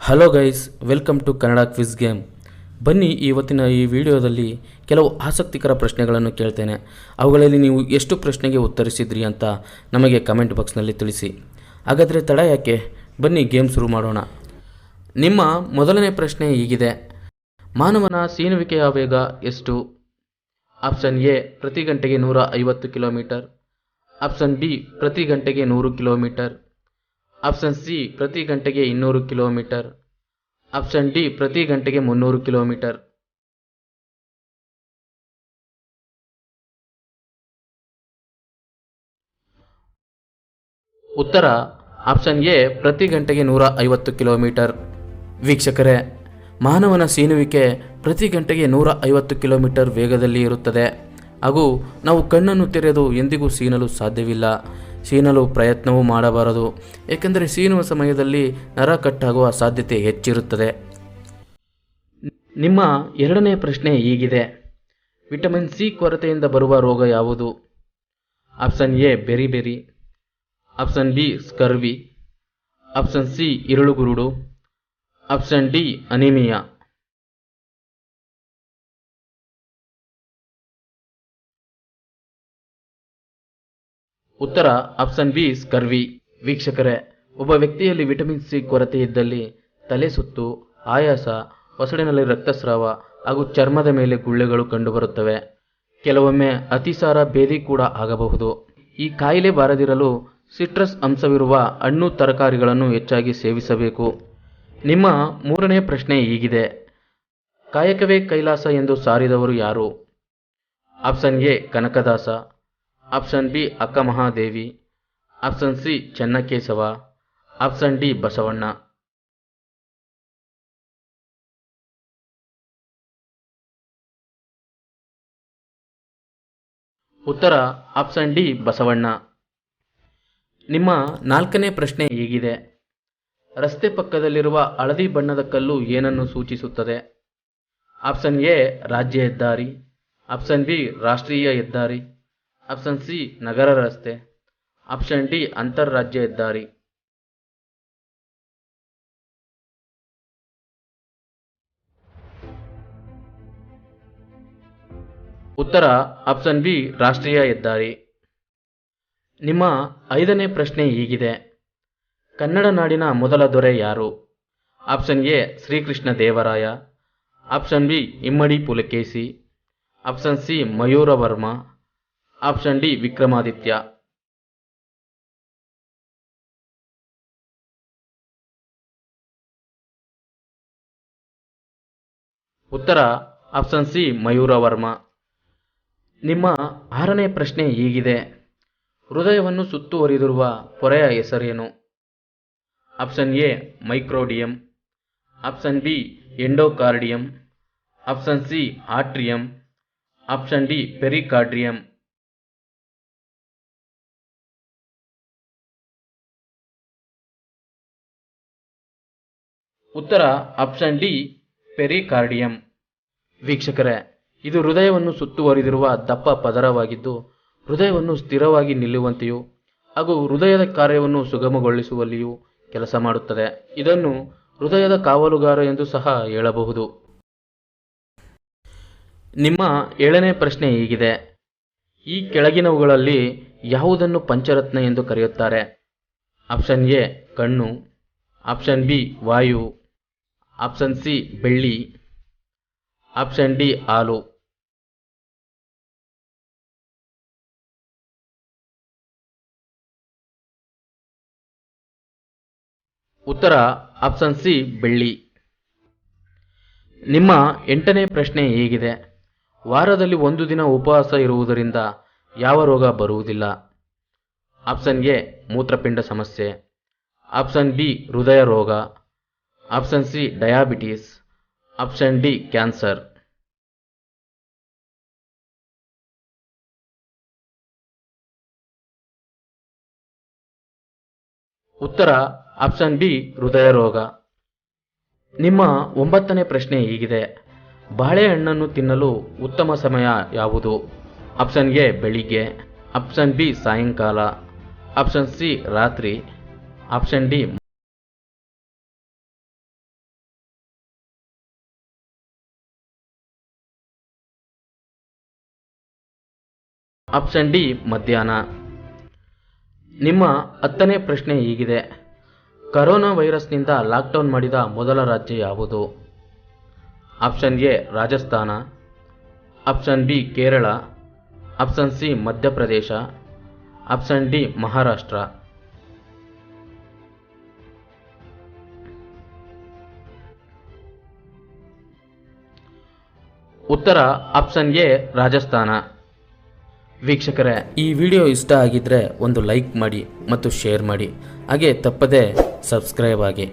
Hello guys, welcome to Kannada quiz game. ಬನ್ನಿ, ಇವತ್ತಿನ ಈ ವಿಡಿಯೋದಲ್ಲಿ ಕೆಲವು ಆಸಕ್ತಿಕರ ಪ್ರಶ್ನೆಗಳನ್ನು ಕೇಳ್ತೇನೆ. ಅವುಗಳಲ್ಲಿ ನೀವು ಎಷ್ಟು ಪ್ರಶ್ನೆಗೆ ಉತ್ತರಿಸಿದ್ರಿ ಅಂತ ನಮಗೆ ಕಮೆಂಟ್ ಬಾಕ್ಸ್ನಲ್ಲಿ ತಿಳಿಸಿ. ಹಾಗಾದರೆ ತಡ ಯಾಕೆ, ಬನ್ನಿ ಗೇಮ್ ಶುರು ಮಾಡೋಣ. ನಿಮ್ಮ ಮೊದಲನೇ ಪ್ರಶ್ನೆ ಹೀಗಿದೆ: ಮಾನವನ ಸೀನುವಿಕೆಯ ವೇಗ ಎಷ್ಟು? ಆಪ್ಷನ್ ಎ ಪ್ರತಿ ಗಂಟೆಗೆ 150 ಕಿಲೋಮೀಟರ್, ಆಪ್ಷನ್ ಬಿ ಪ್ರತಿ ಗಂಟೆಗೆ 100 ಕಿಲೋಮೀಟರ್, ಆಪ್ಷನ್ ಸಿ ಪ್ರತಿ ಗಂಟೆಗೆ 200 ಕಿಲೋಮೀಟರ್, ಆಪ್ಷನ್ ಡಿ ಪ್ರತಿ ಗಂಟೆಗೆ 300 ಕಿಲೋಮೀಟರ್. ಉತ್ತರ ಆಪ್ಷನ್ ಎ ಪ್ರತಿ ಗಂಟೆಗೆ 150 ಕಿಲೋಮೀಟರ್. ವೀಕ್ಷಕರೇ, ಮಾನವನ ಸೀನುವಿಕೆ ಪ್ರತಿ ಗಂಟೆಗೆ 150 ಕಿಲೋಮೀಟರ್ ವೇಗದಲ್ಲಿ ಇರುತ್ತದೆ. ಹಾಗೂ ನಾವು ಕಣ್ಣನ್ನು ತೆರೆದು ಎಂದಿಗೂ ಸೀನಲು ಸಾಧ್ಯವಿಲ್ಲ. ಸೀನಲು ಪ್ರಯತ್ನವೂ ಮಾಡಬಾರದು, ಏಕೆಂದರೆ ಸೀನುವ ಸಮಯದಲ್ಲಿ ನರ ಕಟ್ಟಾಗುವ ಸಾಧ್ಯತೆ ಹೆಚ್ಚಿರುತ್ತದೆ. ನಿಮ್ಮ ಎರಡನೇ ಪ್ರಶ್ನೆ ಹೀಗಿದೆ: ವಿಟಮಿನ್ ಸಿ ಕೊರತೆಯಿಂದ ಬರುವ ರೋಗ ಯಾವುದು? Option A beriberi, option B scurvy, option C ಇರುಳುಗುರುಡು, ಆಪ್ಷನ್ ಡಿ ಅನಿಮಿಯಾ. ಉತ್ತರ ಆಪ್ಷನ್ ಬಿ ಸ್ಕರ್ವಿ. ವೀಕ್ಷಕರೇ, ಒಬ್ಬ ವ್ಯಕ್ತಿಯಲ್ಲಿ ವಿಟಮಿನ್ ಸಿ ಕೊರತೆ ಇದ್ದಲ್ಲಿ ತಲೆ ಸುತ್ತು, ಆಯಾಸ, ಹೊಸಡಿನಲ್ಲಿ ರಕ್ತಸ್ರಾವ ಹಾಗೂ ಚರ್ಮದ ಮೇಲೆ ಗುಳ್ಳೆಗಳು ಕಂಡುಬರುತ್ತವೆ. ಕೆಲವೊಮ್ಮೆ ಅತಿಸಾರ ಭೇದಿ ಕೂಡ ಆಗಬಹುದು. ಈ ಕಾಯಿಲೆ ಬಾರದಿರಲು ಸಿಟ್ರಸ್ ಅಂಶವಿರುವ ಹಣ್ಣು ತರಕಾರಿಗಳನ್ನು ಹೆಚ್ಚಾಗಿ ಸೇವಿಸಬೇಕು. ನಿಮ್ಮ ಮೂರನೇ ಪ್ರಶ್ನೆ ಹೀಗಿದೆ: ಕಾಯಕವೇ ಕೈಲಾಸ ಎಂದು ಸಾರಿದವರು ಯಾರು? Option A Kanakadasa, option B Akkamahadevi, option C Chennakeshava, option D Basavanna. ಉತ್ತರ ಆಪ್ಷನ್ ಡಿ ಬಸವಣ್ಣ. ನಿಮ್ಮ ನಾಲ್ಕನೇ ಪ್ರಶ್ನೆ ಹೀಗಿದೆ: ರಸ್ತೆ ಪಕ್ಕದಲ್ಲಿರುವ ಹಳದಿ ಬಣ್ಣದ ಕಲ್ಲು ಏನನ್ನು ಸೂಚಿಸುತ್ತದೆ? ಆಪ್ಷನ್ ಎ ರಾಜ್ಯ ಹೆದ್ದಾರಿ, ಆಪ್ಷನ್ ಬಿ ರಾಷ್ಟ್ರೀಯ ಹೆದ್ದಾರಿ, ಆಪ್ಷನ್ ಸಿ ನಗರ ರಸ್ತೆ, ಆಪ್ಷನ್ ಡಿ ಅಂತಾರಾಜ್ಯ ಹೆದ್ದಾರಿ. ಉತ್ತರ ಆಪ್ಷನ್ ಬಿ ರಾಷ್ಟ್ರೀಯ ಹೆದ್ದಾರಿ. ನಿಮ್ಮ ಐದನೇ ಪ್ರಶ್ನೆ ಹೀಗಿದೆ: ಕನ್ನಡ ನಾಡಿನ ಮೊದಲ ದೊರೆ ಯಾರು? Option A Srikrishna Devaraya, option B Immadi Pulakeshi, option C Mayuravarma, option D Vikramaditya. ಉತ್ತರ ಆಪ್ಷನ್ ಸಿ ಮಯೂರವರ್ಮ. ನಿಮ್ಮ ಆರನೇ ಪ್ರಶ್ನೆ ಹೀಗಿದೆ: ಹೃದಯವನ್ನು ಸುತ್ತುವರಿದಿರುವ ಪೊರೆಯ ಹೆಸರೇನು? Option A myocardium, option B endocardium, option C atrium, option D pericardium. ಉತ್ತರ ಆಪ್ಷನ್ ಡಿ ಪೆರಿಕಾರ್ಡಿಯಂ. ವೀಕ್ಷಕರೇ, ಇದು ಹೃದಯವನ್ನು ಸುತ್ತುವರಿದಿರುವ ದಪ್ಪ ಪದರವಾಗಿದ್ದು, ಹೃದಯವನ್ನು ಸ್ಥಿರವಾಗಿ ನಿಲ್ಲುವಂತೆಯೂ ಹಾಗೂ ಹೃದಯದ ಕಾರ್ಯವನ್ನು ಸುಗಮಗೊಳಿಸುವಲ್ಲಿಯೂ ಕೆಲಸ ಮಾಡುತ್ತದೆ. ಇದನ್ನು ಹೃದಯದ ಕಾವಲುಗಾರ ಎಂದು ಸಹ ಹೇಳಬಹುದು. ನಿಮ್ಮ ಏಳನೇ ಪ್ರಶ್ನೆ ಹೀಗಿದೆ: ಈ ಕೆಳಗಿನವುಗಳಲ್ಲಿ ಯಾವುದನ್ನು ಪಂಚರತ್ನ ಎಂದು ಕರೆಯುತ್ತಾರೆ? ಆಪ್ಷನ್ ಎ ಕಣ್ಣು, ಆಪ್ಷನ್ ಬಿ ವಾಯು, ಆಪ್ಷನ್ ಸಿ ಬೆಳ್ಳಿ, ಆಪ್ಷನ್ ಡಿ ಹಾಲು. ಉತ್ತರ ಆಪ್ಷನ್ ಸಿ ಬೆಳ್ಳಿ. ನಿಮ್ಮ ಎಂಟನೇ ಪ್ರಶ್ನೆ ಹೀಗಿದೆ: ವಾರದಲ್ಲಿ ಒಂದು ದಿನ ಉಪವಾಸ ಇರುವುದರಿಂದ ಯಾವ ರೋಗ ಬರುವುದಿಲ್ಲ? ಆಪ್ಷನ್ ಎ ಮೂತ್ರಪಿಂಡ ಸಮಸ್ಯೆ, ಆಪ್ಷನ್ ಬಿ ಹೃದಯ ರೋಗ, option C diabetes, option D cancer. ಉತ್ತರ ಆಪ್ಷನ್ ಬಿ ಹೃದಯ ರೋಗ. ನಿಮ್ಮ ಒಂಬತ್ತನೇ ಪ್ರಶ್ನೆ ಹೀಗಿದೆ: ಬಾಳೆಹಣ್ಣನ್ನು ತಿನ್ನಲು ಉತ್ತಮ ಸಮಯ ಯಾವುದು? ಆಪ್ಷನ್ ಎ ಬೆಳಿಗ್ಗೆ, ಆಪ್ಷನ್ ಬಿ ಸಾಯಂಕಾಲ, ಆಪ್ಷನ್ ಸಿ ರಾತ್ರಿ, ಆಪ್ಷನ್ ಡಿ ಆಪ್ಷನ್ ಡಿ ಮಧ್ಯಾಹ್ನ. ನಿಮ್ಮ 10ನೇ ಪ್ರಶ್ನೆ ಹೀಗಿದೆ: ಕರೋನಾ ವೈರಸ್ನಿಂದ ಲಾಕ್ಡೌನ್ ಮಾಡಿದ ಮೊದಲ ರಾಜ್ಯ ಯಾವುದು? Option A Rajasthan, option B Kerala, option C Madhya Pradesh, option D Maharashtra. ಉತ್ತರ ಆಪ್ಷನ್ ಎ ರಾಜಸ್ಥಾನ. ವೀಕ್ಷಕರೇ, ಈ ವಿಡಿಯೋ ಇಷ್ಟ ಆಗಿದ್ರೆ ಒಂದು ಲೈಕ್ ಮಾಡಿ ಮತ್ತು ಶೇರ್ ಮಾಡಿ, ಹಾಗೆ ತಪ್ಪದೆ ಸಬ್ಸ್ಕ್ರೈಬ್ ಆಗಿ.